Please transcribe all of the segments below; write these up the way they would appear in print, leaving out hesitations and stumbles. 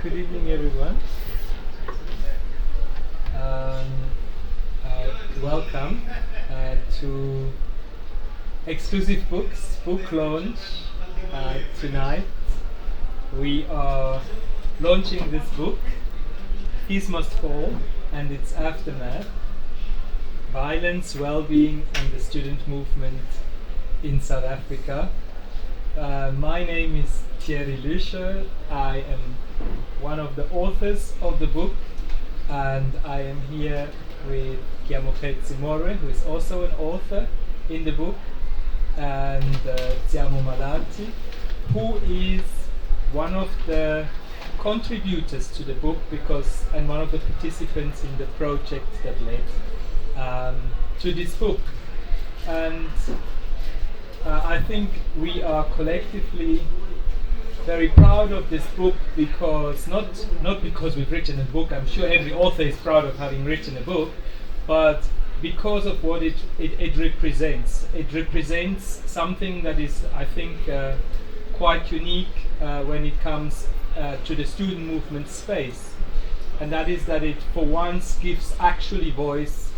Good evening, everyone. Um, Welcome to Exclusive Books book launch tonight. We are launching this book, FeesMustFall and its Aftermath, Violence, Well-Being and the Student Movement in South Africa. My name is Thierry Lüscher. I am one of the authors of the book, and I am here with Chiamokhetsi, who is also an author in the book, and Tsiamo Malati, who is one of the contributors to the book and one of the participants in the project that led to this book. And I think we are collectively very proud of this book because not because we've written a book. I'm sure every author is proud of having written a book, but because of what it represents. It represents something that is, I think, quite unique when it comes to the student movement space, and that is that it for once gives actually voice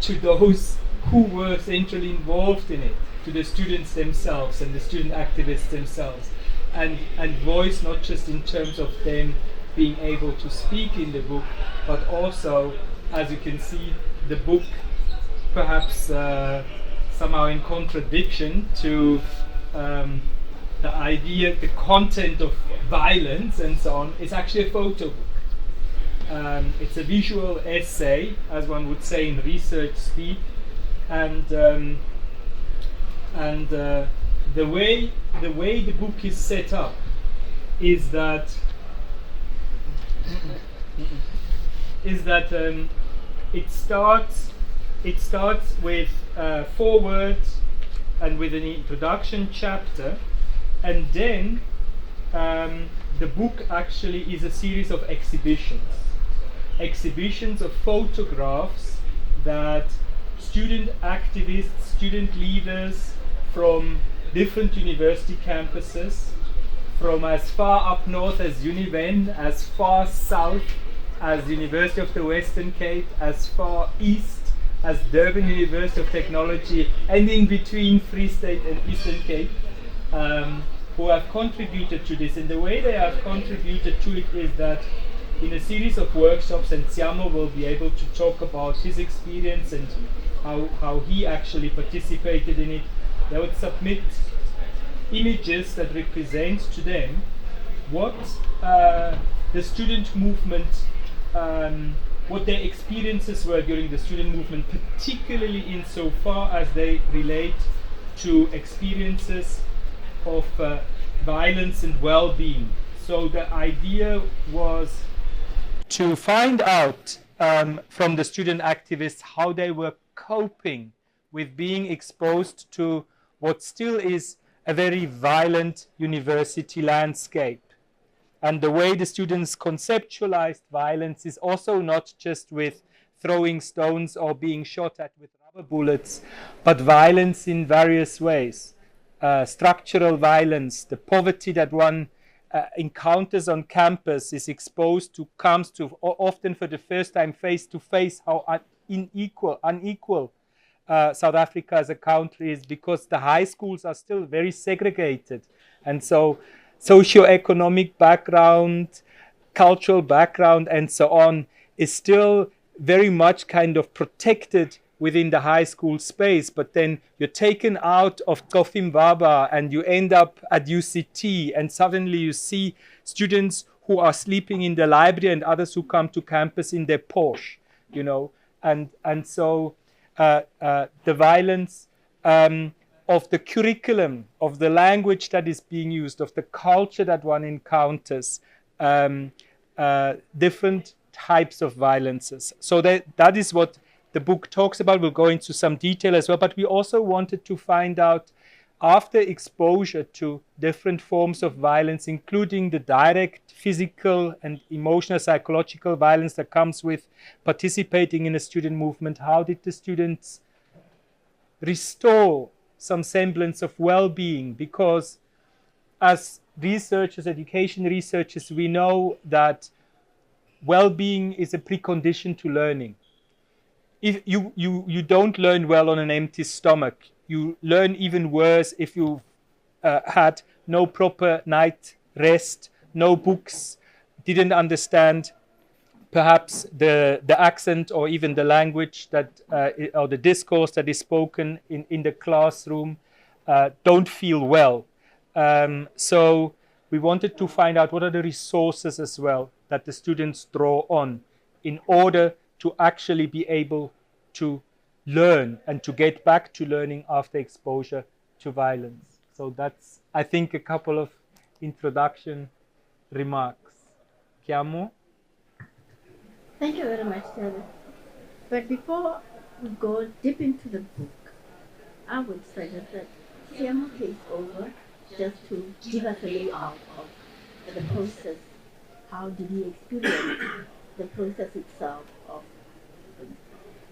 to those who were centrally involved in it, to the students themselves and the student activists themselves, and voice not just in terms of them being able to speak in the book, but also, as you can see, the book perhaps somehow in contradiction to the idea, the content of violence and so on, is actually a photo book. It's a visual essay, as one would say in research speak, and the way the book is set up is that it starts with four words and with an introduction chapter, and then the book actually is a series of exhibitions of photographs that student activists, student leaders from different university campuses, from as far up north as Univen, as far south as University of the Western Cape, as far east as Durban University of Technology, and in between Free State and Eastern Cape, who have contributed to this. And the way they have contributed to it is that in a series of workshops, and Tsiamo will be able to talk about his experience and how he actually participated in it, they would submit images that represent to them what the student movement, what their experiences were during the student movement, particularly insofar as they relate to experiences of violence and well-being. So the idea was to find out from the student activists how they were coping with being exposed to what still is a very violent university landscape. And the way the students conceptualized violence is also not just with throwing stones or being shot at with rubber bullets, but violence in various ways. Structural violence, the poverty that one encounters on campus, is exposed to, comes to often for the first time face to face how unequal South Africa as a country is, because the high schools are still very segregated. And so socioeconomic background, cultural background, and so on is still very much kind of protected within the high school space. But then you're taken out of Kofimbaba and you end up at UCT, and suddenly you see students who are sleeping in the library and others who come to campus in their Porsche, you know, and so the violence of the curriculum, of the language that is being used, of the culture that one encounters, different types of violences. So that is what the book talks about. We'll go into some detail as well, but we also wanted to find out, after exposure to different forms of violence, including the direct physical and emotional, psychological violence that comes with participating in a student movement, how did the students restore some semblance of well-being? Because as researchers, education researchers, we know that well-being is a precondition to learning. If you don't learn well on an empty stomach. You learn even worse if you've had no proper night rest, no books, didn't understand perhaps the accent or even the language that or the discourse that is spoken in the classroom, don't feel well. So we wanted to find out what are the resources as well that the students draw on in order to actually be able to learn and to get back to learning after exposure to violence. So that's, I think, a couple of introduction remarks. Chiamo? Thank you very much, Taylor. But before we go deep into the book, I would suggest that Siamo takes over just to give us a layout of the process. How did he experience the process itself of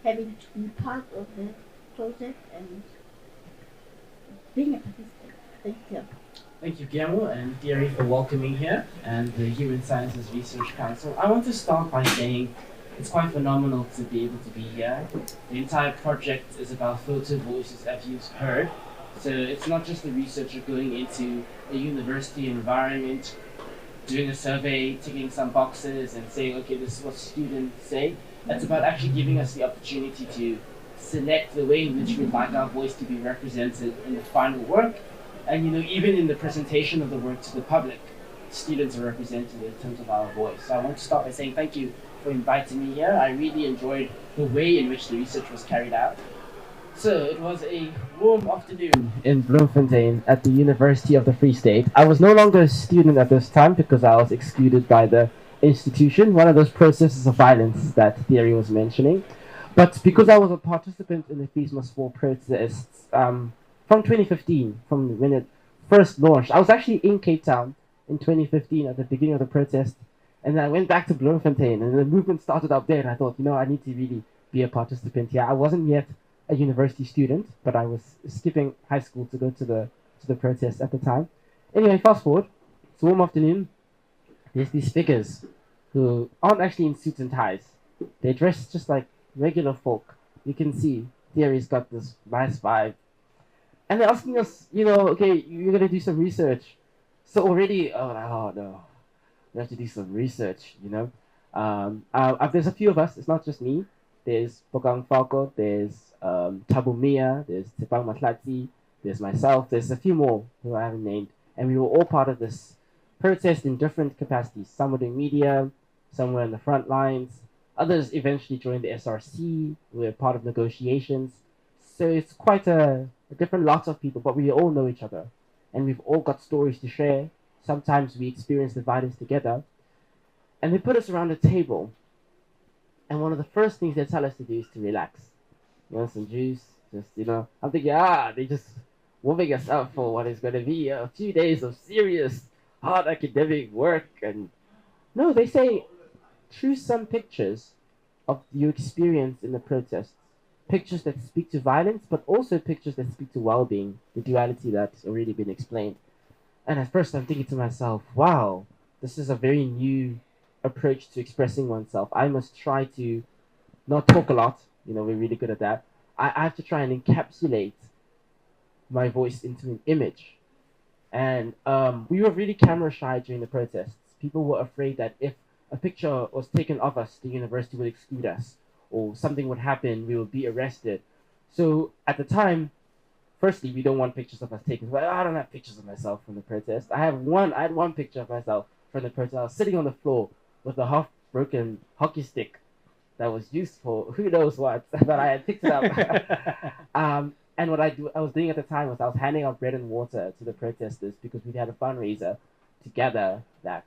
having to be part of the project and being a participant? Thank you. Thank you, Guillermo and Thierry, for welcoming here and the Human Sciences Research Council. I want to start by saying it's quite phenomenal to be able to be here. The entire project is about photo voices, as you've heard. So it's not just a researcher going into a university environment, doing a survey, ticking some boxes and saying, okay, this is what students say. It's about actually giving us the opportunity to select the way in which we'd like our voice to be represented in the final work. And even in the presentation of the work to the public, students are represented in terms of our voice. So I want to start by saying thank you for inviting me here. I really enjoyed the way in which the research was carried out. So it was a warm afternoon in Bloemfontein at the University of the Free State. I was no longer a student at this time because I was excluded by the institution, one of those processes of violence that Thierry was mentioning. But because I was a participant in the FeesMustFall protests, from 2015, from when it first launched. I was actually in Cape Town in 2015 at the beginning of the protest, and then I went back to Bloemfontein, and the movement started up there, and I thought, I need to really be a participant here. I wasn't yet a university student, but I was skipping high school to go to the protest at the time. Anyway, fast forward, it's a warm afternoon. There's these figures who aren't actually in suits and ties. They're dressed just like regular folk. You can see Thierry's got this nice vibe. And they're asking us, okay, you're going to do some research. So already, oh no, we have to do some research, There's a few of us, it's not just me. There's Pogang Falco, there's Tabu Mia, there's Tepang Matlati, there's myself, there's a few more who I haven't named. And we were all part of this protest in different capacities. Some were doing media, some were in the front lines. Others eventually joined the SRC, we were part of negotiations. So it's quite a different lots of people, but we all know each other. And we've all got stories to share. Sometimes we experience the violence together. And they put us around a table. And one of the first things they tell us to do is to relax. Some juice, just, I'm thinking, they just warming us up for what is going to be a few days of serious, hard academic work. And no, they say, choose some pictures of your experience in the protests. Pictures that speak to violence, but also pictures that speak to well-being, the duality that's already been explained. And at first I'm thinking to myself, wow, this is a very new approach to expressing oneself. I must try to not talk a lot, we're really good at that. I have to try and encapsulate my voice into an image. And we were really camera shy during the protests. People were afraid that if a picture was taken of us, the university would exclude us, or something would happen, we would be arrested. So at the time, firstly, we don't want pictures of us taken. But I don't have pictures of myself from the protest. I had one picture of myself from the protest. I was sitting on the floor with a half-broken hockey stick that was used for who knows what, but I had picked it up. And what I was doing at the time was I was handing out bread and water to the protesters because we had a fundraiser to gather that.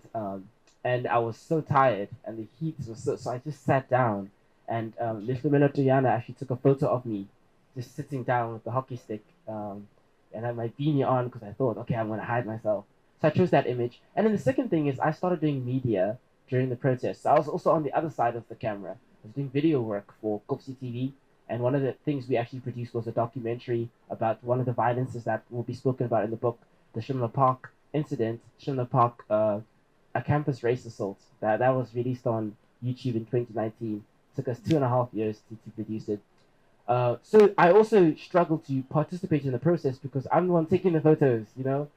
And I was so tired, and the heat was so I just sat down. And Little Diana actually took a photo of me just sitting down with the hockey stick and I had my beanie on because I thought, okay, I'm going to hide myself. So I chose that image. And then the second thing is I started doing media during the protests. I was also on the other side of the camera. I was doing video work for Kopsi TV. And one of the things we actually produced was a documentary about one of the violences that will be spoken about in the book, the Shimla Park incident, Schindler Park, a campus race assault that was released on YouTube in 2019. Took us 2.5 years to produce it. So I also struggle to participate in the process because I'm the one taking the photos, you know.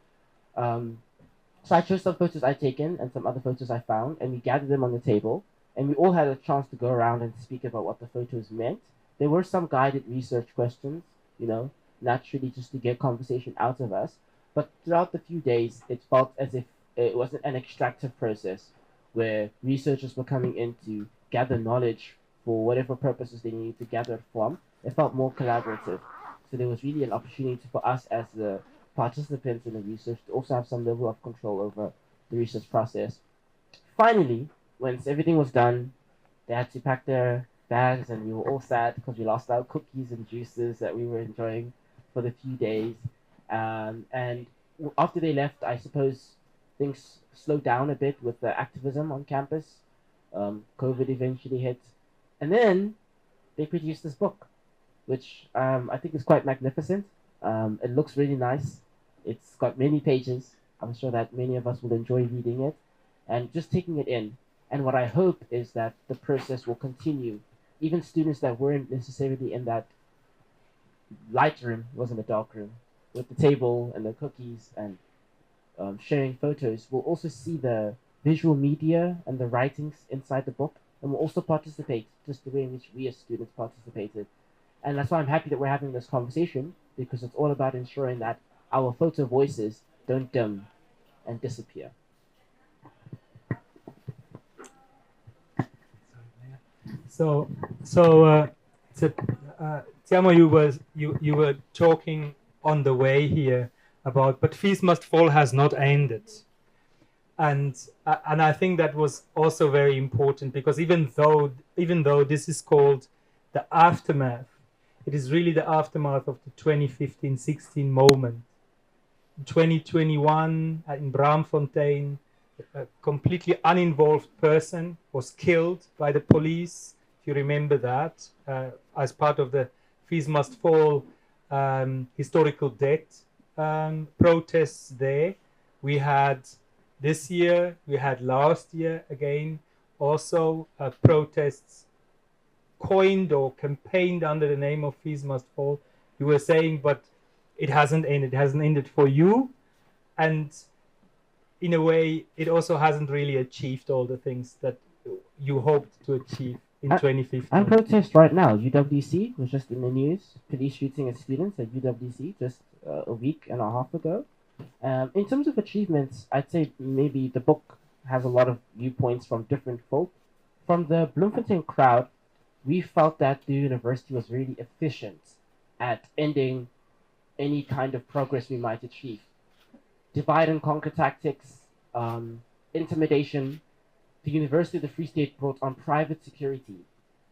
So I chose some photos I'd taken and some other photos I found, and we gathered them on the table, and we all had a chance to go around and speak about what the photos meant. There were some guided research questions, you know, naturally just to get conversation out of us. But throughout the few days, it felt as if it wasn't an extractive process where researchers were coming in to gather knowledge for whatever purposes they needed to gather it from. It felt more collaborative. So there was really an opportunity for us as the participants in the research to also have some level of control over the research process. Finally, once everything was done, they had to pack their bags, and we were all sad because we lost our cookies and juices that we were enjoying for the few days. And after they left, I suppose things slowed down a bit with the activism on campus. COVID eventually hit, and then they produced this book, which I think is quite magnificent. It looks really nice. It's got many pages. I'm sure that many of us will enjoy reading it and just taking it in. And what I hope is that the process will continue. Even students that weren't necessarily in that light room, wasn't a dark room, with the table and the cookies and sharing photos, will also see the visual media and the writings inside the book and will also participate just the way in which we as students participated. And that's why I'm happy that we're having this conversation, because it's all about ensuring that our photo voices don't dim and disappear. Tiamo, you were talking on the way here about, but Fees Must Fall has not ended, and I think that was also very important, because even though this is called the aftermath, it is really the aftermath of the 2015-16 moment. 2021 in Braamfontein, a completely uninvolved person was killed by the police, if you remember that, as part of the Fees Must Fall historical debt protests there. We had this year, we had last year again, also protests coined or campaigned under the name of Fees Must Fall. You were saying, but it hasn't ended. It hasn't ended for you. And in a way, it also hasn't really achieved all the things that you hoped to achieve in 2015. I'm protest right now. UWC was just in the news. Police shooting at students at UWC just a week and a half ago. In terms of achievements, I'd say maybe the book has a lot of viewpoints from different folk. From the Bloemfontein crowd, we felt that the university was really efficient at ending any kind of progress we might achieve. Divide and conquer tactics, intimidation. The University of the Free State brought on private security,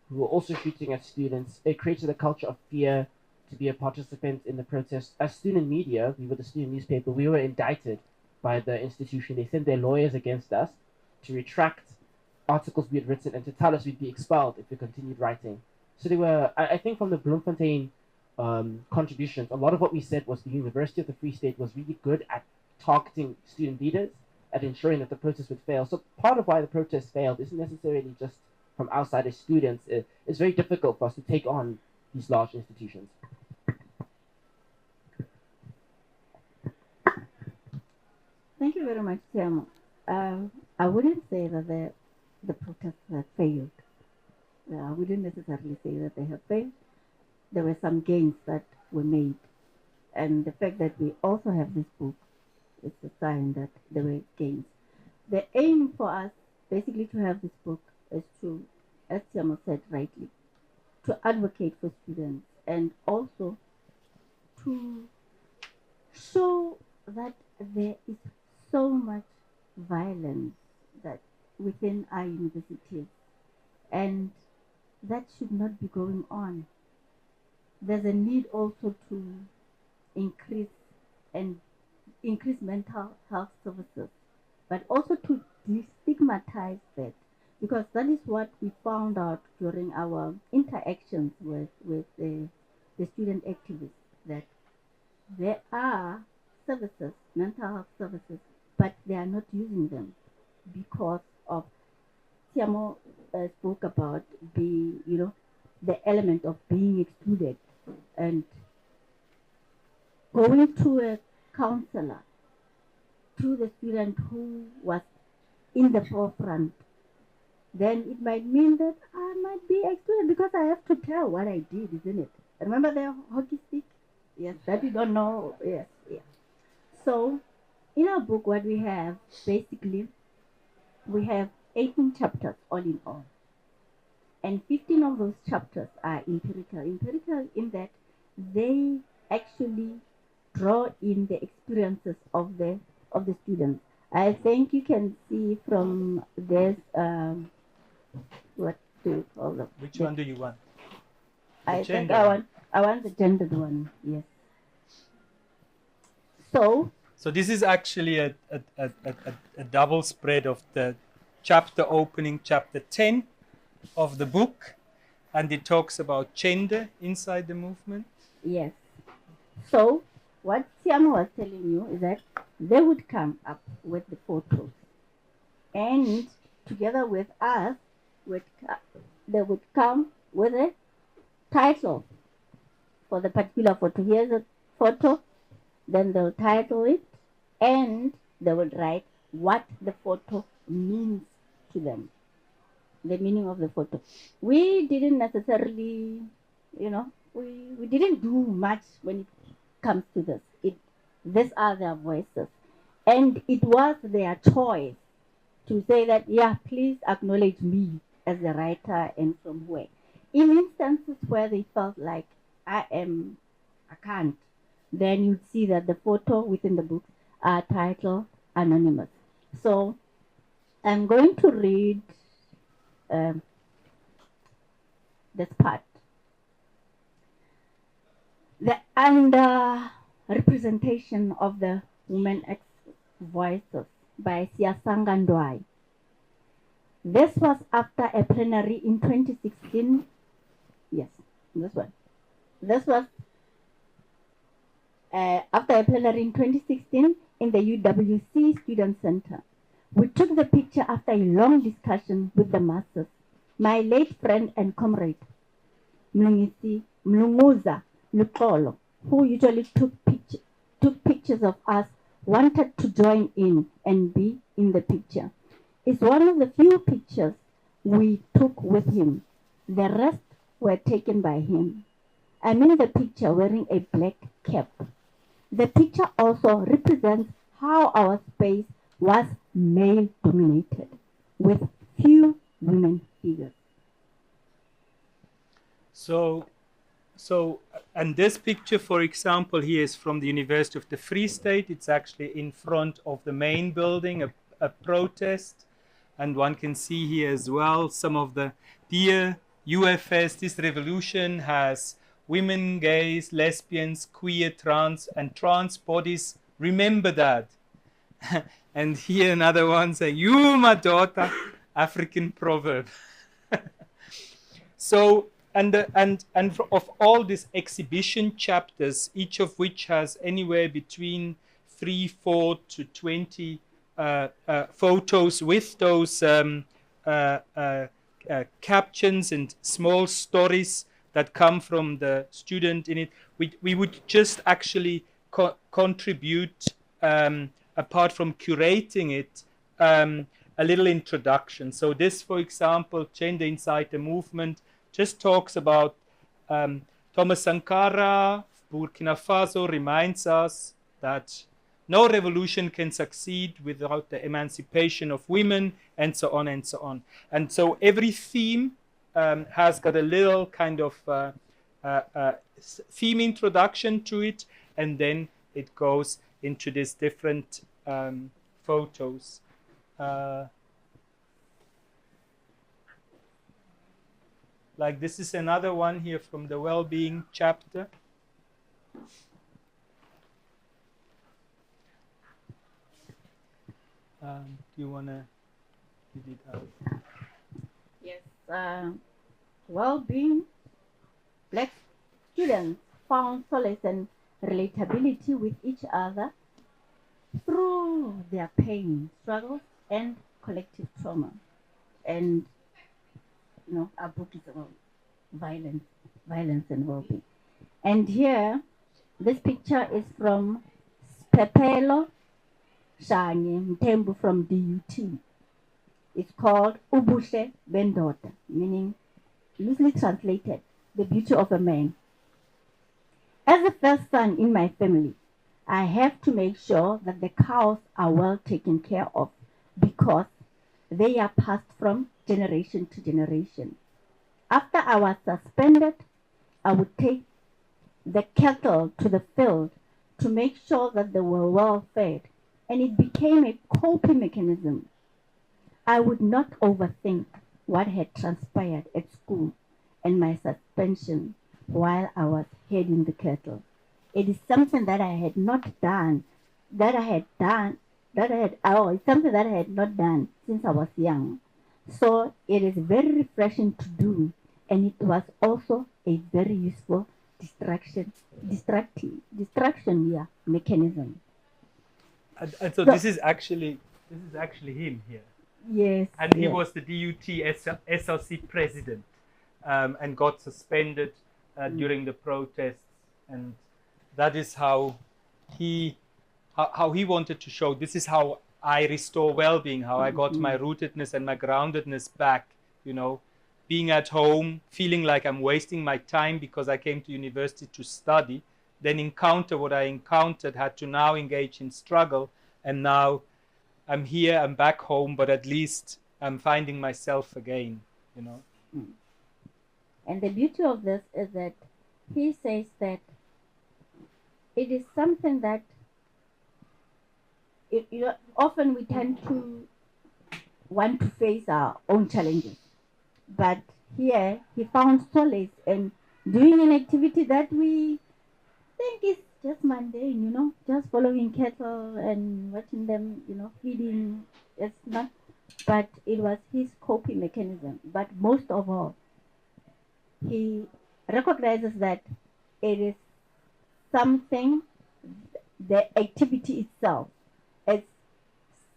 who were also shooting at students. It created a culture of fear to be a participant in the protest. As student media, we were the student newspaper, we were indicted by the institution. They sent their lawyers against us to retract articles we had written and to tell us we'd be expelled if we continued writing. So they were, I think from the Bloemfontein contributions, a lot of what we said was the University of the Free State was really good at targeting student leaders, at ensuring that the protest would fail. So part of why the protest failed isn't necessarily just from outside as students. It's very difficult for us to take on these large institutions. Thank you very much, Tiamo. I wouldn't say that the protests have failed. I wouldn't necessarily say that they have failed. There were some gains that were made. And the fact that we also have this book is a sign that there were gains. The aim for us, basically, to have this book is to, as Tiamo said rightly, to advocate for students and also to show that there is so much violence that within our universities, and that should not be going on. There's a need also to increase mental health services, but also to destigmatize that, because that is what we found out during our interactions with the student activists, that there are services, mental health services, but they are not using them because of Tiamo spoke about the element of being excluded and going to a counselor, to the student who was in the forefront, then it might mean that I might be excluded because I have to tell what I did, isn't it? Remember the hockey stick? Yes, that you don't know. Yes, yeah. So, in our book, what we have, basically, we have 18 chapters all in all. And 15 of those chapters are empirical. Empirical in that they actually draw in the experiences of the students. I think you can see from this, what do you call them? Which one do you want? I think I want the gendered one, yes. So this is actually a double spread of the chapter opening, chapter 10 of the book, and it talks about gender inside the movement. Yes. So what Tiamo was telling you is that they would come up with the photos, and together with us, they would come with a title for the particular photo. Here's a photo, then they'll title it, and they will write what the photo means to them, the meaning of the photo. We didn't necessarily, we didn't do much when it comes to this. These are their voices. And it was their choice to say that, yeah, please acknowledge me as the writer and from where. In instances where they felt like I can't, then you'd see that the photo within the book are titled anonymous. So I'm going to read this part. The representation of the women voices by Siasanga Ndwai. This was after a plenary in 2016. Yes, this one. This was after a plenary in 2016 in the UWC Student Center. We took the picture after a long discussion with the masses. My late friend and comrade, Mlunguza Lukolo, who usually took pictures of us, wanted to join in and be in the picture. It's one of the few pictures we took with him. The rest were taken by him. I'm in the picture wearing a black cap. The picture also represents how our space was male-dominated, with few women figures. So, and this picture, for example, here is from the University of the Free State. It's actually in front of the main building, a protest. And one can see here as well some of the dear UFS. This revolution has women, gays, lesbians, queer, trans, and trans bodies. Remember that. And here another one saying, "You, my daughter," African proverb. So, and of all these exhibition chapters, each of which has anywhere between 3, 4 to 20 photos with those captions and small stories that come from the student in it. We would just actually contribute, apart from curating it, a little introduction. So this, for example, Gender Inside the Movement, just talks about Thomas Sankara, Burkina Faso, reminds us that no revolution can succeed without the emancipation of women, and so on and so on. And so every theme has got a little kind of theme introduction to it, and then it goes into these different photos. Like this is another one here from the well-being chapter. Do you want to read it out? Yes. Well-being. Black students found solace and relatability with each other through their pain, struggles, and collective trauma. And our book is about violence, violence and well-being. And here, this picture is from Pepelo Shanye Mtembu from DUT. It's called Ubushe Bendota, meaning, loosely translated, the beauty of a man. As the first son in my family, I have to make sure that the cows are well taken care of because they are passed from generation to generation. After I was suspended, I would take the cattle to the field to make sure that they were well fed, and it became a coping mechanism. I would not overthink what had transpired at school and my suspension while I was heading the cattle. It is something that I had not done, it's something that I had not done since I was young. So it is very refreshing to do, and it was also a very useful distraction mechanism. And so this is actually him here. Yes. And he yes. was the DUT SRC president, and got suspended during the protests, and that is how he wanted to show, this is how I restore well-being, how I got my rootedness and my groundedness back, being at home, feeling like I'm wasting my time because I came to university to study, then encounter what I encountered, had to now engage in struggle, and now I'm here, I'm back home, but at least I'm finding myself again, And the beauty of this is that he says that it is something that often we tend to want to face our own challenges. But here he found solace in doing an activity that we think is just mundane, just following cattle and watching them, feeding. It's not, but it was his coping mechanism. But most of all, he recognizes that it is something, the activity itself, it's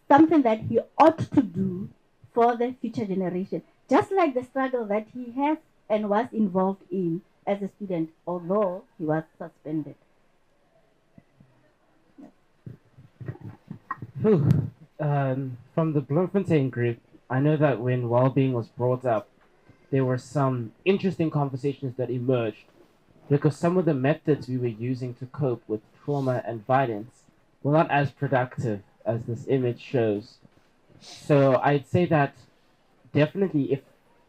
something that he ought to do for the future generation, just like the struggle that he has and was involved in as a student, although he was suspended. From the Bloemfontein group, I know that when well-being was brought up, there were some interesting conversations that emerged because some of the methods we were using to cope with trauma and violence were not as productive as this image shows. So I'd say that definitely if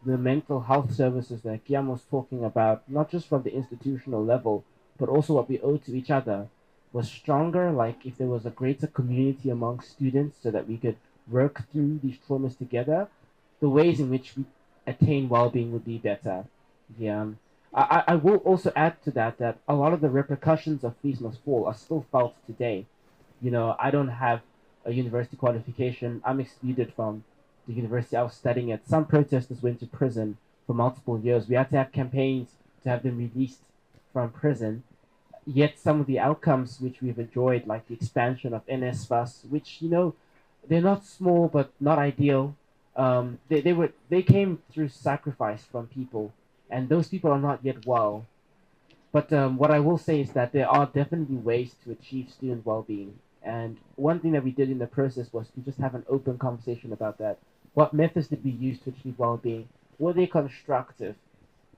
the mental health services that Guillaume was talking about, not just from the institutional level, but also what we owe to each other, was stronger, like if there was a greater community among students so that we could work through these traumas together, the ways in which we attain well-being would be better. Yeah. I will also add to that that a lot of the repercussions of FeesMustFall are still felt today. I don't have a university qualification. I'm excluded from the university I was studying at. Some protesters went to prison for multiple years. We had to have campaigns to have them released from prison. Yet some of the outcomes which we've enjoyed, like the expansion of NSFAS, which, they're not small but not ideal. They came through sacrifice from people, and those people are not yet well. But what I will say is that there are definitely ways to achieve student well-being. And one thing that we did in the process was to just have an open conversation about that. What methods did we use to achieve well-being? Were they constructive?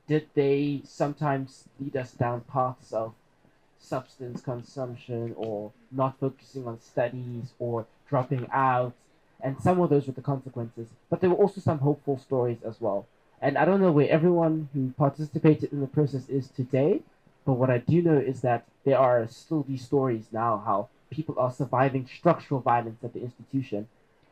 Did they sometimes lead us down paths of substance consumption or not focusing on studies or dropping out? And some of those were the consequences. But there were also some hopeful stories as well. And I don't know where everyone who participated in the process is today, but what I do know is that there are still these stories now how people are surviving structural violence at the institution.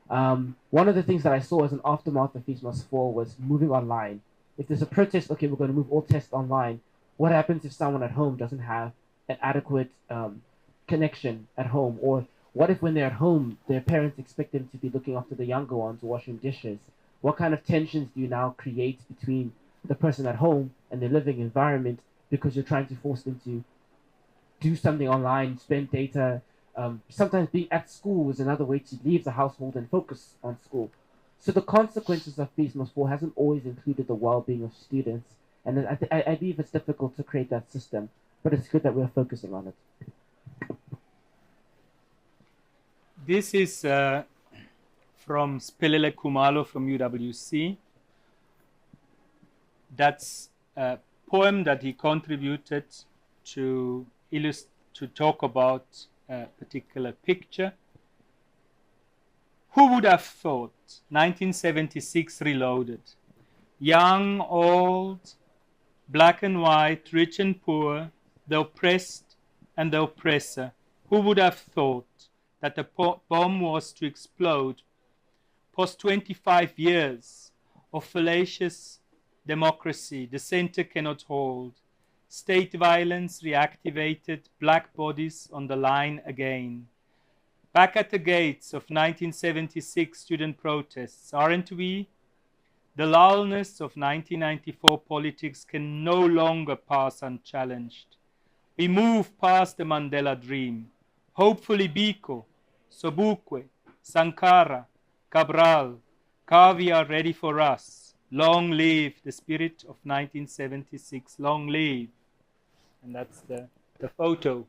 One of the things that I saw as an aftermath of FeesMustFall was moving online. If there's a protest, okay, we're going to move all tests online. What happens if someone at home doesn't have an adequate connection at home? Or what if when they're at home, their parents expect them to be looking after the younger ones, washing dishes? What kind of tensions do you now create between the person at home and their living environment because you're trying to force them to do something online, spend data, Sometimes being at school was another way to leave the household and focus on school. So the consequences of FeesMustFall hasn't always included the well-being of students, and I believe it's difficult to create that system, but it's good that we're focusing on it. This is from Spelele Kumalo from UWC. That's a poem that he contributed to talk about a particular picture. Who would have thought? 1976 Reloaded. Young, old, black and white, rich and poor, the oppressed and the oppressor. Who would have thought that the bomb was to explode post 25 years of fallacious democracy the center cannot hold? State violence reactivated black bodies on the line again. Back at the gates of 1976 student protests, aren't we? The lullness of 1994 politics can no longer pass unchallenged. We move past the Mandela dream. Hopefully Biko, Sobukwe, Sankara, Cabral, Kavi are ready for us. Long live the spirit of 1976. Long live. And that's the photo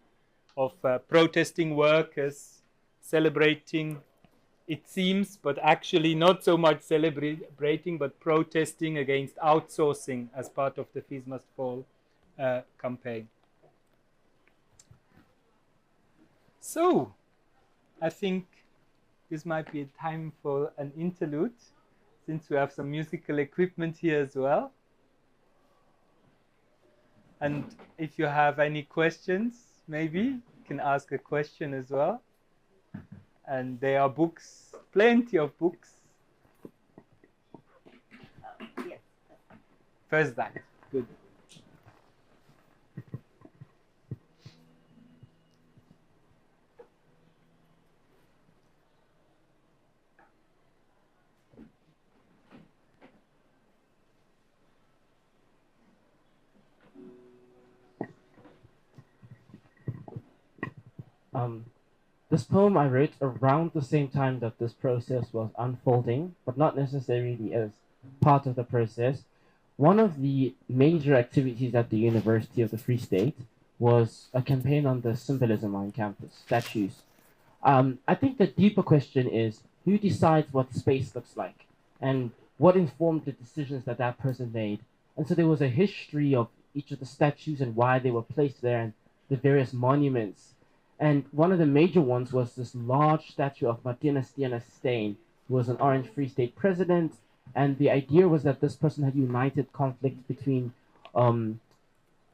of protesting workers celebrating, it seems, but actually not so much celebrating, but protesting against outsourcing as part of the FeesMustFall campaign. So, I think this might be a time for an interlude, since we have some musical equipment here as well. And if you have any questions, maybe you can ask a question as well. And there are books, plenty of books. Yes. First that. Good. This poem I wrote around the same time that this process was unfolding, but not necessarily as part of the process. One of the major activities at the University of the Free State was a campaign on the symbolism on campus, statues. I think the deeper question is, who decides what space looks like? And what informed the decisions that that person made? And so there was a history of each of the statues and why they were placed there and the various monuments. And one of the major ones was this large statue of Martina Stiana Steyn, who was an Orange Free State president. And the idea was that this person had united conflict between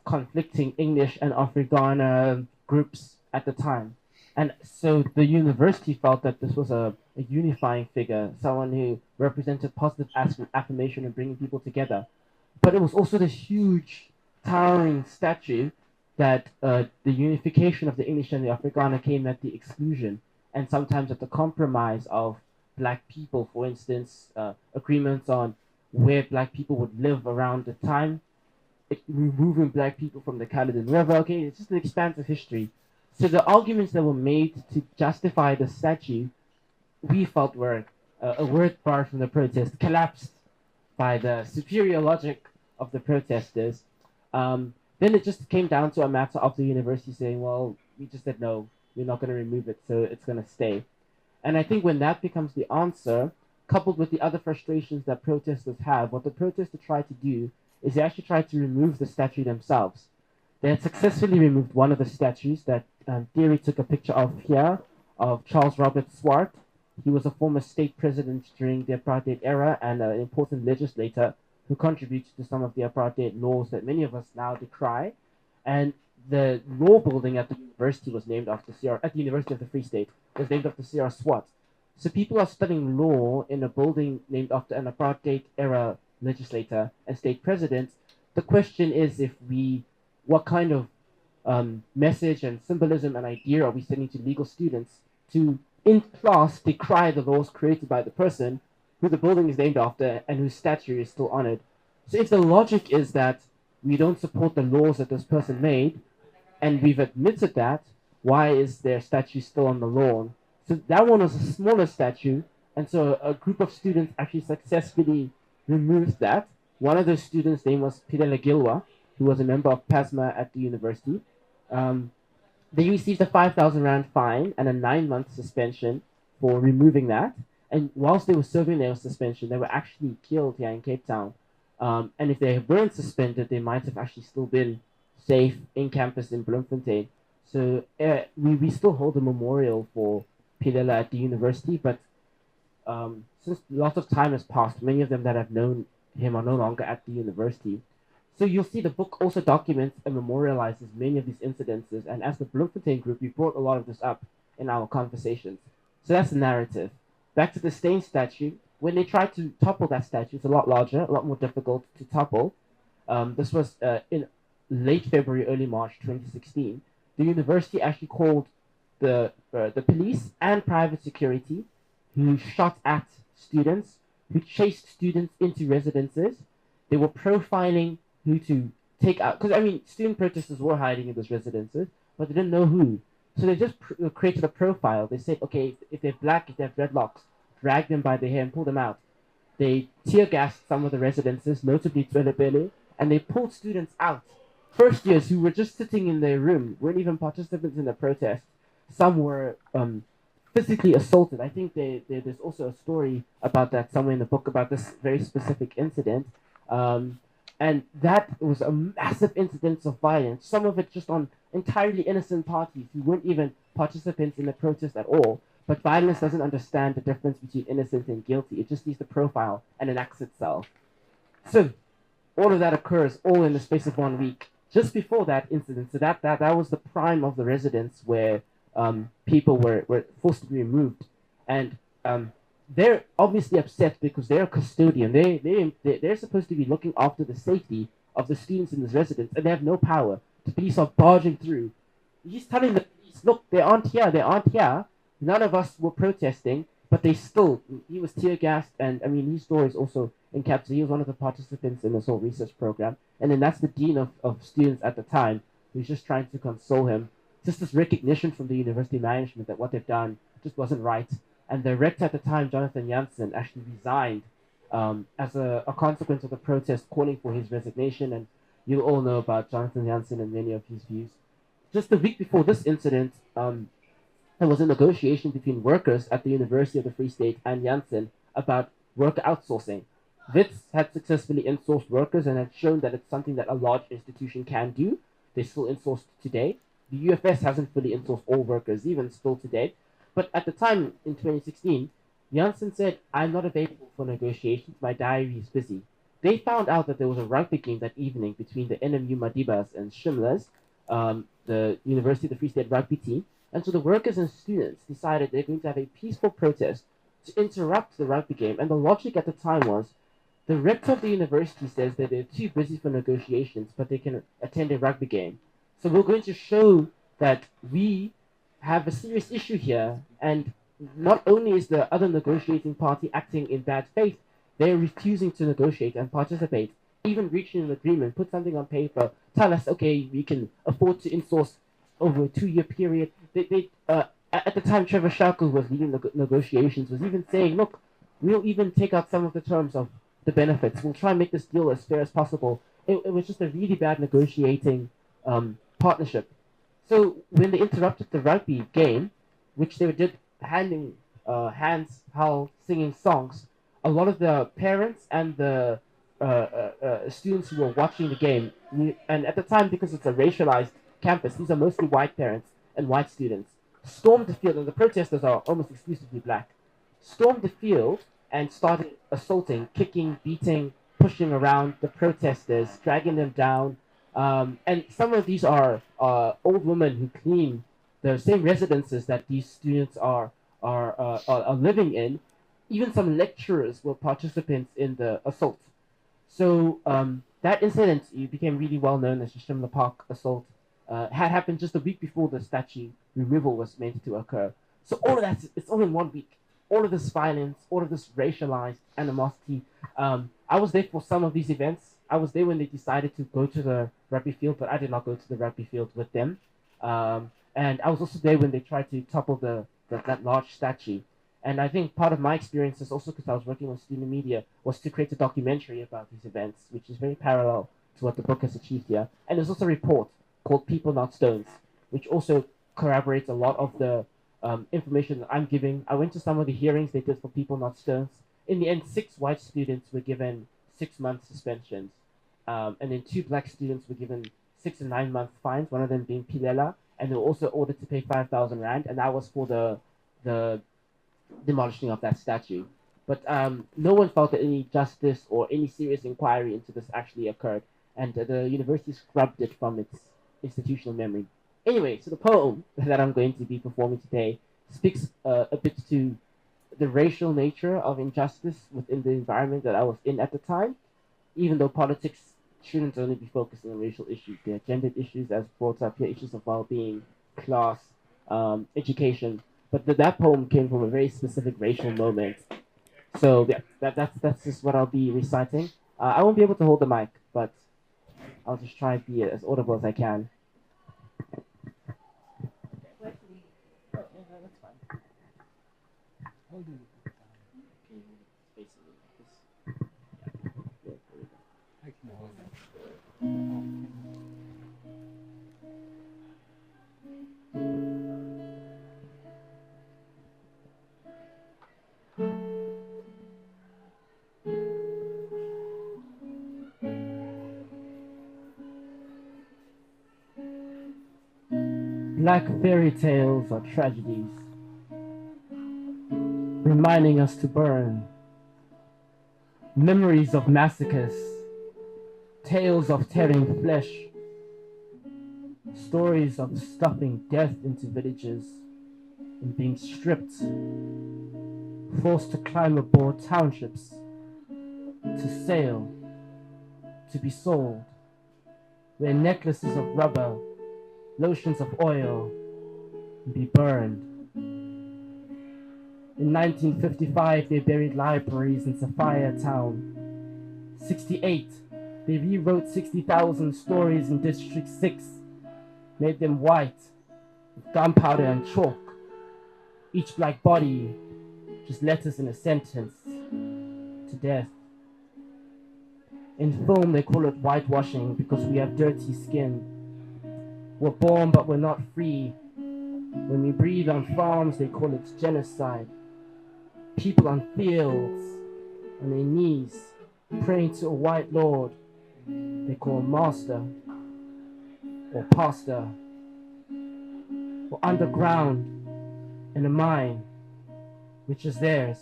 conflicting English and Afrikaner groups at the time. And so the university felt that this was a unifying figure, someone who represented positive affirmation and bringing people together. But it was also this huge, towering statue that the unification of the English and the Afrikaner came at the exclusion and sometimes at the compromise of black people. For instance, agreements on where black people would live around the time, removing black people from the Caledon River. Okay, it's just an expansive history. So the arguments that were made to justify the statue, we felt were a word bar from the protest, collapsed by the superior logic of the protesters. Then it just came down to a matter of the university saying, well, we just said no, we're not going to remove it, so it's going to stay. And I think when that becomes the answer, coupled with the other frustrations that protesters have, what the protesters try to do is they actually try to remove the statue themselves. They had successfully removed one of the statues that Thierry took a picture of here, of Charles Robert Swart. He was a former state president during the apartheid era and an important legislator who contributed to some of the apartheid laws that many of us now decry. And the law building at the university was named after at the University of the Free State, was named after C.R. Swart. So people are studying law in a building named after an apartheid era legislator and state president. The question is what kind of message and symbolism and idea are we sending to legal students to, in class, decry the laws created by the person who the building is named after and whose statue is still honored? So if the logic is that we don't support the laws that this person made, and we've admitted that, why is their statue still on the lawn? So that one was a smaller statue, and so a group of students actually successfully removed that. One of those students' name was Pirela Gilwa, who was a member of PASMA at the university. Um, they received a 5,000 rand fine and a 9-month suspension for removing that. And whilst they were serving their suspension, they were actually killed here in Cape Town. And if they weren't suspended, they might have actually still been safe in campus in Bloemfontein. So we still hold a memorial for Pilela at the university, but since lots of time has passed, many of them that have known him are no longer at the university. So you'll see the book also documents and memorializes many of these incidences, and as the Bloemfontein group, we brought a lot of this up in our conversations. So that's the narrative. Back to the Steyn statue. When they tried to topple that statue, it's a lot larger, a lot more difficult to topple. This was in late February, early March 2016. The university actually called the police and private security, who shot at students, who chased students into residences. They were profiling who to take out, because I mean, student protesters were hiding in those residences, but they didn't know who. So they just created a profile. They said, okay, if they're black, if they have dreadlocks, drag them by the hair and pull them out. They tear gassed some of the residences, notably Twelebele, and they pulled students out. First years who were just sitting in their room, weren't even participants in the protest. Some were physically assaulted. I think there's also a story about that somewhere in the book about this very specific incident. And that was a massive incidence of violence, some of it just on entirely innocent parties who weren't even participants in the protest at all. But violence doesn't understand the difference between innocent and guilty. It just needs the profile and enacts itself. So all of that occurs all in the space of 1 week. Just before that incident, so that was the prime of the residence where people were forced to be removed. And they're obviously upset because they're a custodian. They're supposed to be looking after the safety of the students in this residence, and they have no power. The police are barging through. He's telling the police, look, they aren't here. None of us were protesting, but he was tear gassed, and I mean, his story is also encapsulated. He was one of the participants in this whole research program, and then that's the dean of students at the time, who's just trying to console him. Just this recognition from the university management that what they've done just wasn't right. And the rector at the time, Jonathan Jansen, actually resigned as a consequence of the protest calling for his resignation. And you all know about Jonathan Jansen and many of his views. Just a week before this incident, there was a negotiation between workers at the University of the Free State and Jansen about worker outsourcing. WITS had successfully insourced workers and had shown that it's something that a large institution can do. They still insource today. The UFS hasn't fully insourced all workers, even still today. But at the time, in 2016, Jansen said, I'm not available for negotiations, my diary is busy. They found out that there was a rugby game that evening between the NMU Madibas and Shimlas, the University of the Free State rugby team, and so the workers and students decided they're going to have a peaceful protest to interrupt the rugby game. And the logic at the time was, the rector of the university says that they're too busy for negotiations, but they can attend a rugby game. So we're going to show that we have a serious issue here, and not only is the other negotiating party acting in bad faith, they're refusing to negotiate and participate, even reaching an agreement, put something on paper, tell us, okay, we can afford to insource over a 2-year period. At the time, Trevor Shackle was leading the negotiations, was even saying, look, we'll even take out some of the terms of the benefits. We'll try and make this deal as fair as possible. It was just a really bad negotiating partnership. So when they interrupted the rugby game, which they did handing hands, held, singing songs, a lot of the parents and the students who were watching the game, and at the time, because it's a racialized campus, these are mostly white parents and white students, stormed the field, and the protesters are almost exclusively black, stormed the field and started assaulting, kicking, beating, pushing around the protesters, dragging them down. And some of these are old women who clean the same residences that these students are living in. Even some lecturers were participants in the assault. So that incident became really well known as the Shimla Park assault. Had happened just a week before the statue removal was meant to occur. So all of that, it's all in 1 week. All of this violence, all of this racialized animosity. I was there for some of these events. I was there when they decided to go to the rugby field, but I did not go to the rugby field with them. And I was also there when they tried to topple that large statue. And I think part of my experience is also because I was working on student media was to create a documentary about these events, which is very parallel to what the book has achieved here. And there's also a report called People Not Stones, which also corroborates a lot of the information that I'm giving. I went to some of the hearings they did for People Not Stones. In the end, 6 white students were given 6-month suspensions. And then 2 black students were given 6 and 9-month fines, one of them being Pilela, and they were also ordered to pay 5,000 rand, and that was for the demolishing of that statue. But no one felt that any justice or any serious inquiry into this actually occurred, and the university scrubbed it from its institutional memory. Anyway, so the poem that I'm going to be performing today speaks a bit to the racial nature of injustice within the environment that I was in at the time, even though politics shouldn't only be focusing on racial issues. There are gendered issues as brought up here, issues of well-being, class, education. But that poem came from a very specific racial moment. So yeah, that's just what I'll be reciting. I won't be able to hold the mic, but I'll just try to be as audible as I can. Black fairy tales are tragedies, reminding us to burn. Memories of massacres, tales of tearing flesh, stories of stuffing death into villages and being stripped, forced to climb aboard townships, to sail, to be sold, wear necklaces of rubber, lotions of oil, and be burned. In 1955, they buried libraries in Sapphire Town. 68, they rewrote 60,000 stories in District 6, made them white, with gunpowder and chalk. Each black body, just letters in a sentence, to death. In film, they call it whitewashing because we have dirty skin. We're born, but we're not free. When we breathe on farms, they call it genocide. People on fields, on their knees, praying to a white lord, they call master, or pastor. Or underground, in a mine, which is theirs.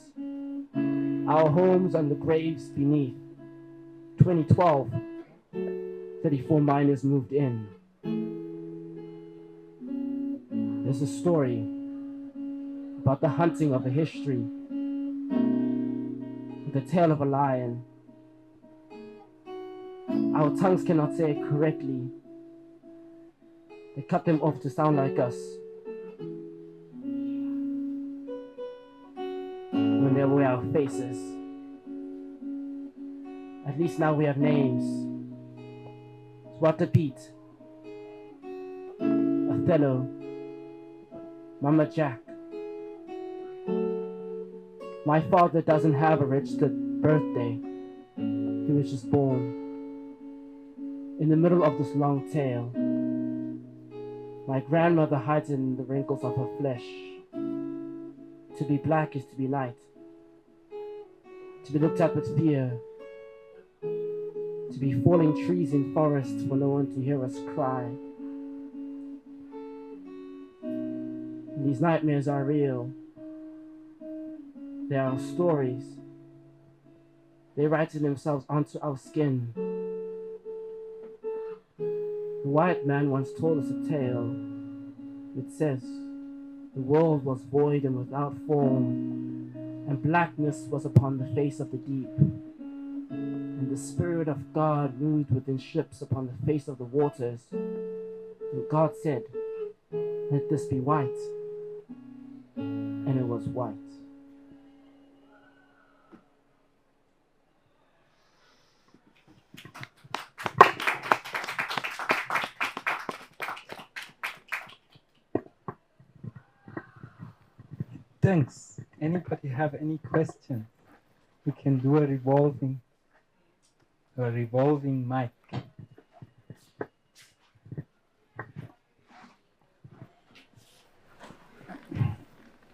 Our homes on the graves beneath. 2012, 34 miners moved in. There's a story about the hunting of a history, the tale of a lion. Our tongues cannot say it correctly. They cut them off to sound like us. When they wear our faces. At least now we have names. Swata Pete, Othello, Mama Jack. My father doesn't have a registered birthday. He was just born. In the middle of this long tale, my grandmother hides in the wrinkles of her flesh. To be black is to be light. To be looked at with fear. To be falling trees in forests for no one to hear us cry. And these nightmares are real. They are stories. They write themselves onto our skin. The white man once told us a tale. It says, the world was void and without form, and blackness was upon the face of the deep. And the Spirit of God moved within ships upon the face of the waters. And God said, let this be white. And it was white. Thanks. Anybody have any question? We can do a revolving mic.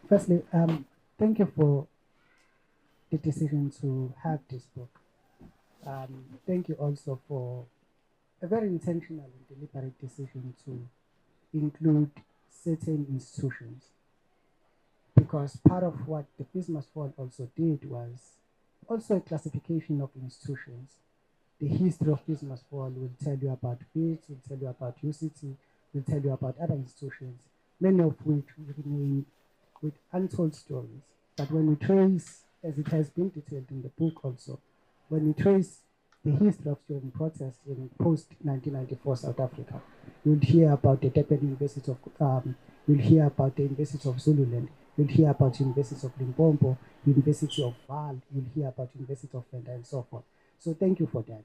Firstly, thank you for the decision to have this book. Thank you also for a very intentional and deliberate decision to include certain institutions, because part of what the FeesMustFall also did was also a classification of institutions. The history of FeesMustFall will tell you about FEED, will tell you about UCT, will tell you about other institutions, many of which remain with untold stories. But when we trace, as it has been detailed in the book also, when we trace the history of student protests in post-1994 South Africa, you'll hear about the Durban University of, you'll hear about the University of Zululand, you'll hear about University of Limpopo, University of Vaal, you'll hear about University of Venda, and so forth. So thank you for that.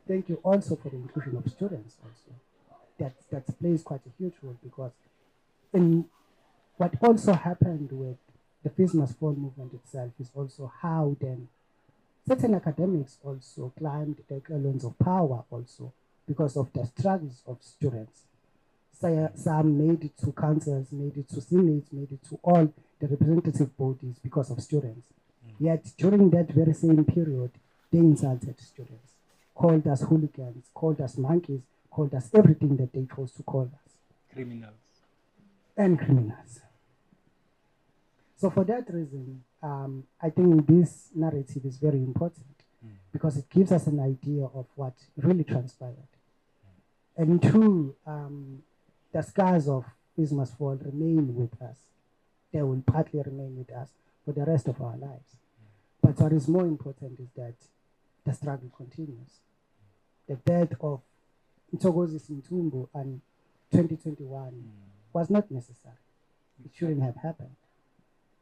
Thank you also for the inclusion of students also. That plays quite a huge role, because in what also happened with the FeesMustFall movement itself is also how then certain academics also climbed the echelons of power also because of the struggles of students. Some made it to councils, made it to senates, made it to all the representative bodies because of students. Yet during that very same period, they insulted students, called us hooligans, called us monkeys, called us everything that they chose to call us. Criminals. And criminals. So for that reason, I think this narrative is very important, because it gives us an idea of what really transpired. And two, the scars of FeesMustFall remain with us. They will partly remain with us for the rest of our lives. But what is more important is that the struggle continues. The death of Mthokozi Sintumbu in 2021 was not necessary. It shouldn't have happened.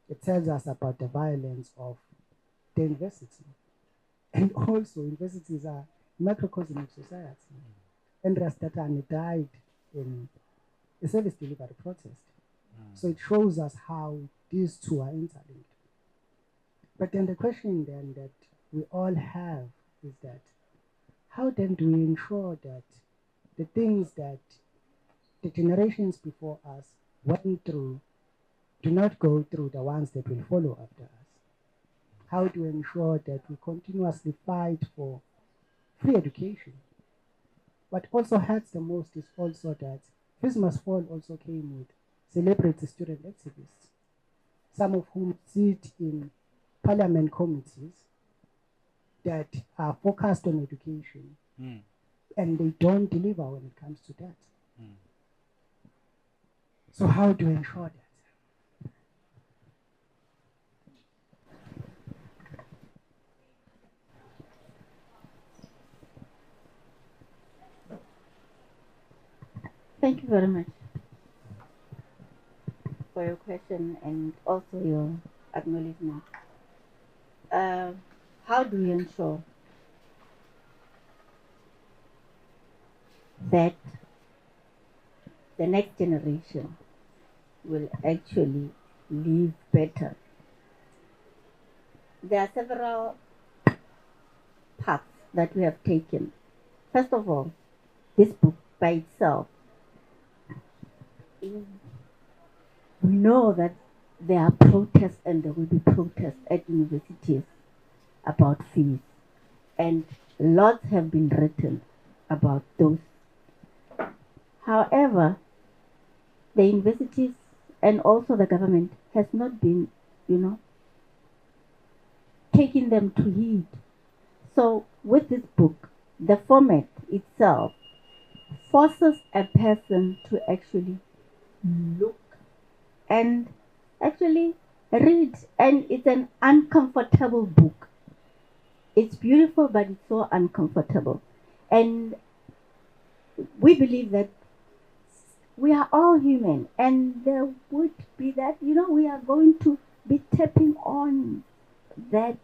It tells us about the violence of the university. And also, universities are microcosm of society. Andreas Tatane died in a service delivery protest. So it shows us how these two are interlinked. But then the question then that we all have is that, how then do we ensure that the things that the generations before us went through do not go through the ones that will follow after us? How do we ensure that we continuously fight for free education? What also hurts the most is also that FeesMustFall also came with celebrity student activists, some of whom sit in parliament committees that are focused on education, and they don't deliver when it comes to that. So how do we ensure that? Thank you very much for your question and also your acknowledgement. How do we ensure that the next generation will actually live better? There are several paths that we have taken. First of all, this book by itself, we know that there are protests and there will be protests at universities about fees, and lots have been written about those. However, the universities and also the government has not been, taking them to heed. So with this book, the format itself forces a person to actually look and actually read, and it's an uncomfortable book. It's beautiful, but it's so uncomfortable. And we believe that we are all human, and there would be that, we are going to be tapping on that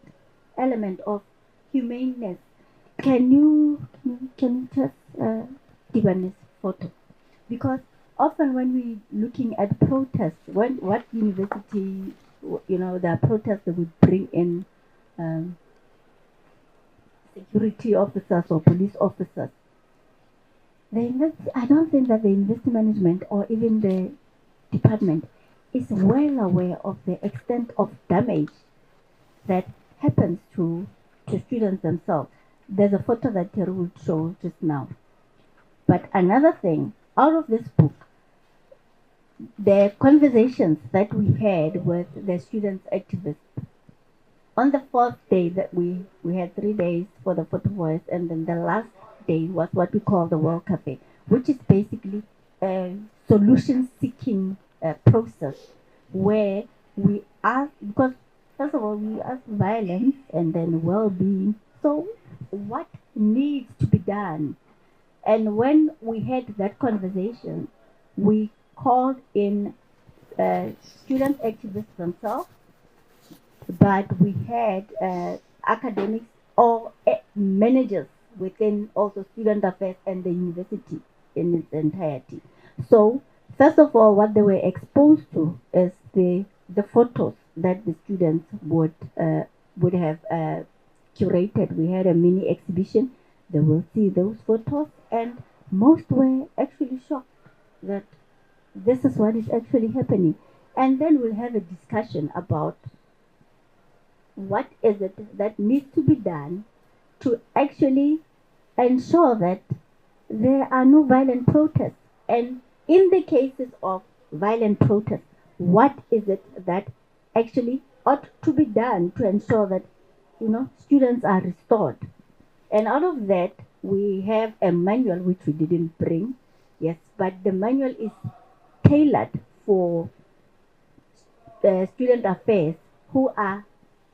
element of humaneness. Can you just give us this photo? Because often when we looking at protests, what university, there are protests that would bring in um, security officers or police officers. I don't think that the university management or even the department is well aware of the extent of damage that happens to students themselves. There's a photo that Terry will show just now. But another thing, out of this book, the conversations that we had with the students activists, on the fourth day that we had 3 days for the photo voice, and then the last day was what we call the World Cafe, which is basically a solution-seeking process where we ask, because first of all, we ask violence and then well-being. So what needs to be done? And when we had that conversation, we called in student activists themselves, but we had academics or managers within also student affairs and the university in its entirety. So first of all, what they were exposed to is the photos that the students would have curated. We had a mini exhibition. They will see those photos, and most were actually shocked that this is what is actually happening. And then we'll have a discussion about what is it that needs to be done to actually ensure that there are no violent protests. And in the cases of violent protests, what is it that actually ought to be done to ensure that students are restored? And out of that, we have a manual which we didn't bring, yes, but the manual is tailored for student affairs who are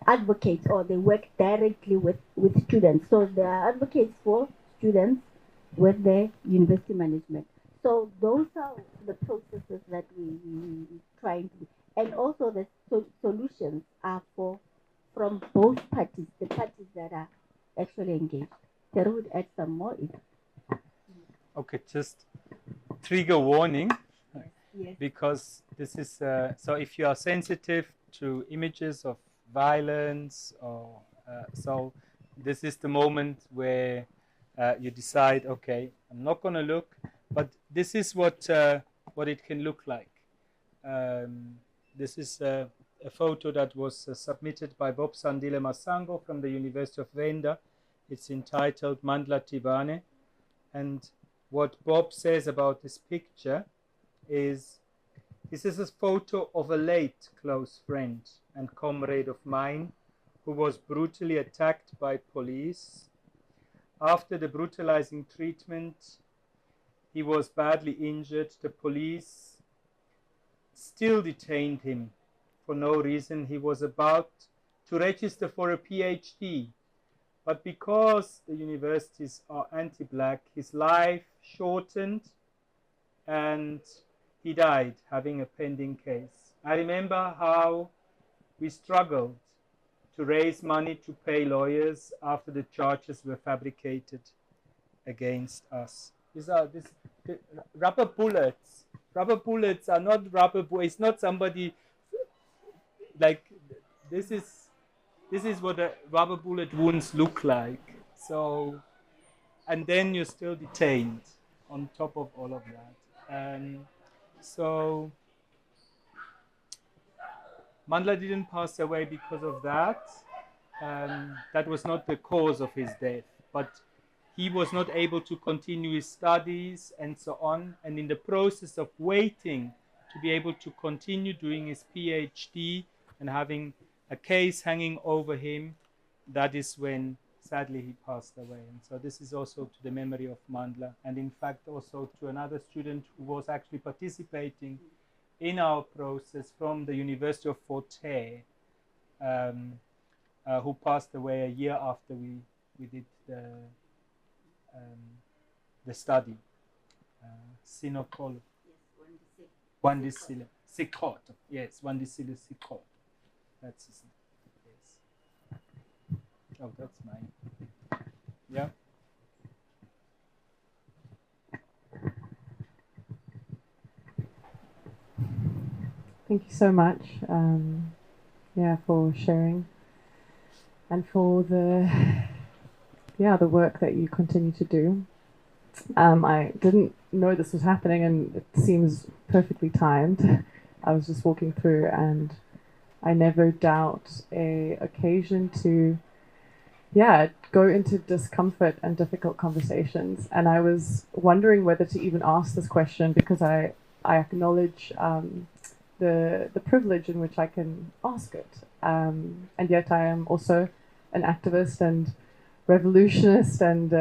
advocates or they work directly with students. So they are advocates for students with the university management. So those are the processes that we trying to, and also the solutions are from both parties, the parties that are actually engaged. There would add some more. Okay, just trigger warning. Yes. Because this is, so if you are sensitive to images of violence, or so this is the moment where you decide, okay, I'm not going to look, but this is what it can look like. This is a photo that was submitted by Bob Sandile Masango from the University of Venda. It's entitled Mandla Tibane, and what Bob says about this picture is, this is a photo of a late close friend and comrade of mine who was brutally attacked by police. After the brutalizing treatment, he was badly injured. The police still detained him for no reason. He was about to register for a PhD, but because the universities are anti-black, his life shortened and he died having a pending case. I remember how we struggled to raise money to pay lawyers after the charges were fabricated against us. The rubber bullets. Rubber bullets are not rubber bullets. It's not somebody like this is what a rubber bullet wounds look like. So, and then you're still detained on top of all of that. So Mandla didn't pass away because of that. That was not the cause of his death, but he was not able to continue his studies and so on. And in the process of waiting to be able to continue doing his PhD and having a case hanging over him, that is when sadly he passed away. And so this is also to the memory of Mandla, and in fact also to another student who was actually participating in our process from the University of Fort Hare, who passed away a year after we did the study. Sinopol. Yes, Wandisile Sikot. Yes, Wandisile Sikot. That's his name. Yes. Oh, that's mine. Yeah. Thank you so much, yeah, for sharing and for the work that you continue to do. I didn't know this was happening, and it seems perfectly timed. I was just walking through, and I never doubt a occasion to, go into discomfort and difficult conversations. And I was wondering whether to even ask this question, because I acknowledge the privilege in which I can ask it. And yet I am also an activist and revolutionist and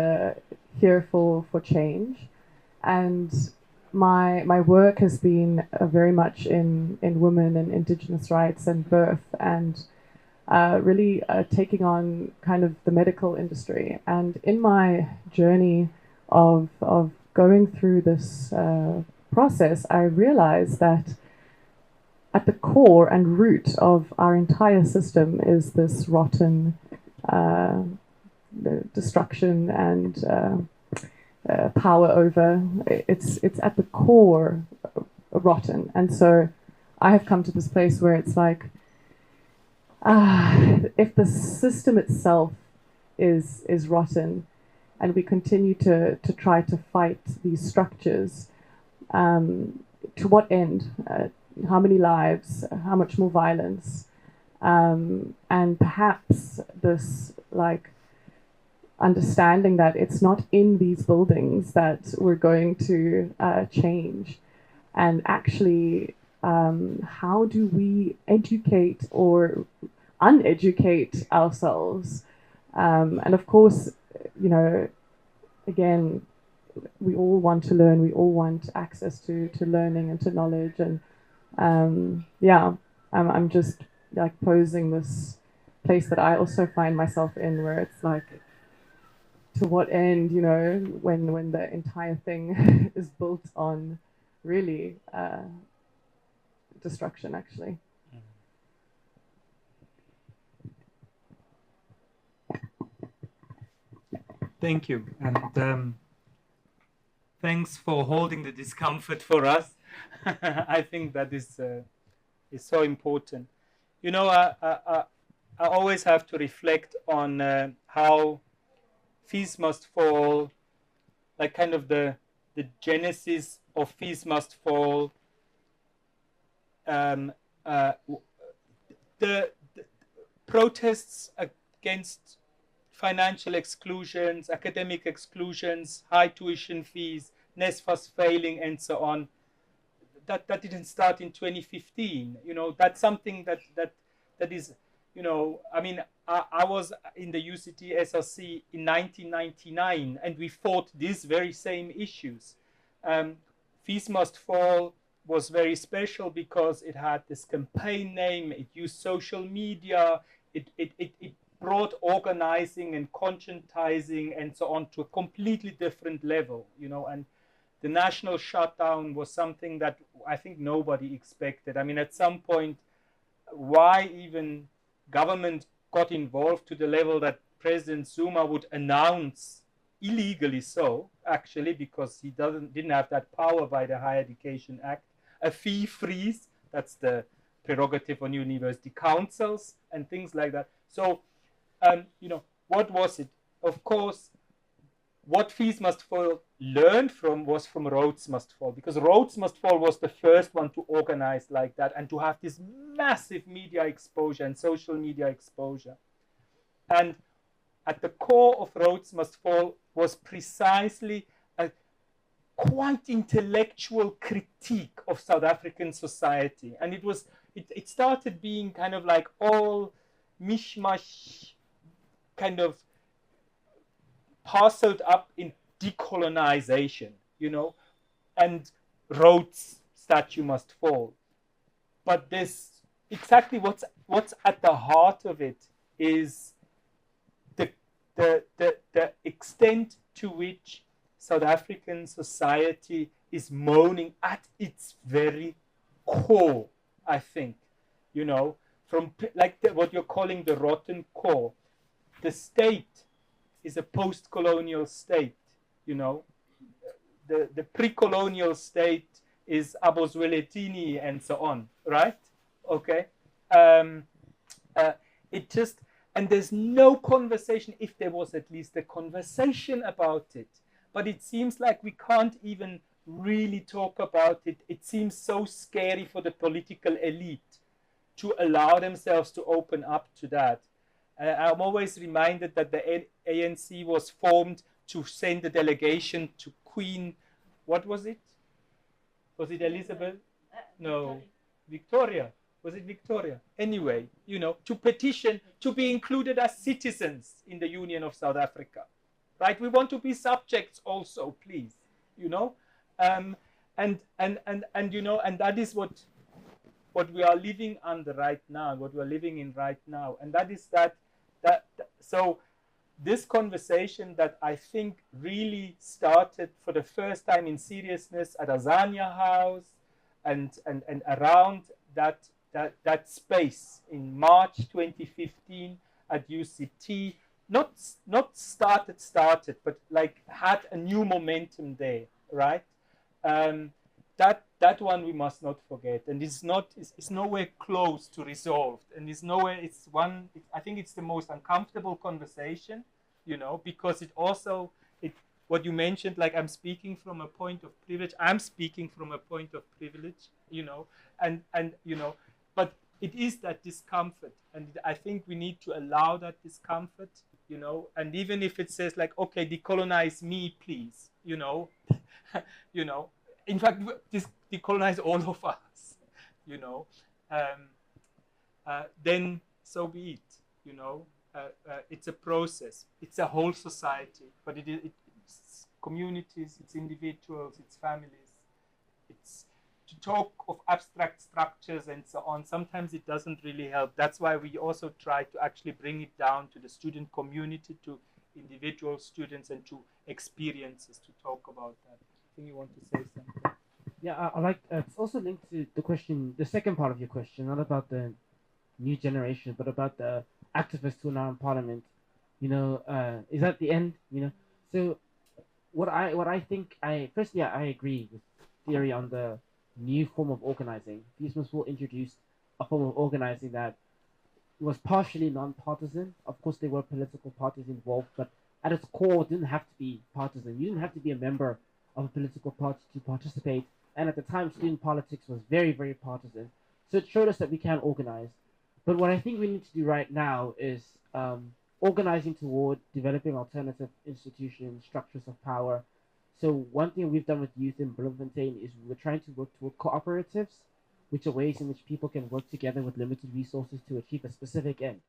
here for change. And my work has been very much in women and indigenous rights and birth, and really taking on kind of the medical industry. And in my journey of going through this process, I realized that at the core and root of our entire system is this rotten destruction and power over. It's at the core rotten. And so I have come to this place where it's like, if the system itself is rotten, and we continue to try to fight these structures, to what end? How many lives? How much more violence? And perhaps this understanding that it's not in these buildings that we're going to change, and actually, how do we educate or uneducate ourselves? And of course, again, we all want to learn. We all want access to learning and to knowledge. And I'm just posing this place that I also find myself in, where it's like, to what end, when the entire thing is built on really destruction, actually. Thank you, and thanks for holding the discomfort for us. I think that is so important. I always have to reflect on how Fees Must Fall, like kind of the genesis of Fees Must Fall. The protests against financial exclusions, academic exclusions, high tuition fees, NSFAS failing, and so on. That didn't start in 2015. That's something that is, I was in the UCT SRC in 1999, and we fought these very same issues. Fees Must Fall was very special because it had this campaign name, it used social media, it brought organizing and conscientizing and so on to a completely different level, and the national shutdown was something that I think nobody expected. At some point, why even government got involved to the level that President Zuma would announce, illegally so, actually, because he didn't have that power by the Higher Education Act, a fee freeze, that's the prerogative on university councils and things like that. So, what was it? Of course, what Fees Must Fall learned from was from Rhodes Must Fall, because Rhodes Must Fall was the first one to organize like that and to have this massive media exposure and social media exposure. And at the core of Rhodes Must Fall was precisely a quite intellectual critique of South African society. And it started being kind of like all mishmash, kind of parceled up in decolonization, and Rhodes' statue must fall. But this, exactly what's at the heart of it is the extent to which South African society is moaning at its very core, I think, from what you're calling the rotten core. The state is a post-colonial state, The pre-colonial state is Aboswelletini and so on, right? Okay. Um, it just, and there's no conversation, if there was at least a conversation about it. But it seems like we can't even really talk about it. It seems so scary for the political elite to allow themselves to open up to that. I'm always reminded that the ANC was formed to send a delegation to Queen, what was it? Was it Elizabeth? No, Victoria. Was it Victoria? Anyway, you know, to petition to be included as citizens in the Union of South Africa, right? We want to be subjects also, please, you know, and you know, and that is what we are living under right now, what we're living in right now, and that is that so this conversation that I think really started for the first time in seriousness at Azania House and around that space in March 2015 at UCT, not started, but like had a new momentum there, right? That one we must not forget, and it's nowhere close to resolved, and I think it's the most uncomfortable conversation, you know, because what you mentioned, like I'm speaking from a point of privilege, you know, and you know, but it is that discomfort, and I think we need to allow that discomfort, you know, and even if it says like, okay, decolonize me, please, you know, you know, in fact, decolonize all of us, you know, then so be it, you know. It's a process. It's a whole society, but it's communities, it's individuals, it's families. It's to talk of abstract structures and so on. Sometimes it doesn't really help. That's why we also try to actually bring it down to the student community, to individual students, and to experiences to talk about that. I think you want to say something. Yeah, I like. It's also linked to the question, the second part of your question, not about the new generation, but about the activists who are now in parliament. You know, is at the end. You know, so what I think, firstly I agree with theory on the new form of organizing. FeesMustFall introduced a form of organizing that was partially non-partisan. Of course, there were political parties involved, but at its core, it didn't have to be partisan. You didn't have to be a member of a political party to participate. And at the time, student politics was very, very partisan. So it showed us that we can organize. But what I think we need to do right now is organizing toward developing alternative institutions, structures of power. So one thing we've done with youth in Bloemfontein is we're trying to work toward cooperatives, which are ways in which people can work together with limited resources to achieve a specific end.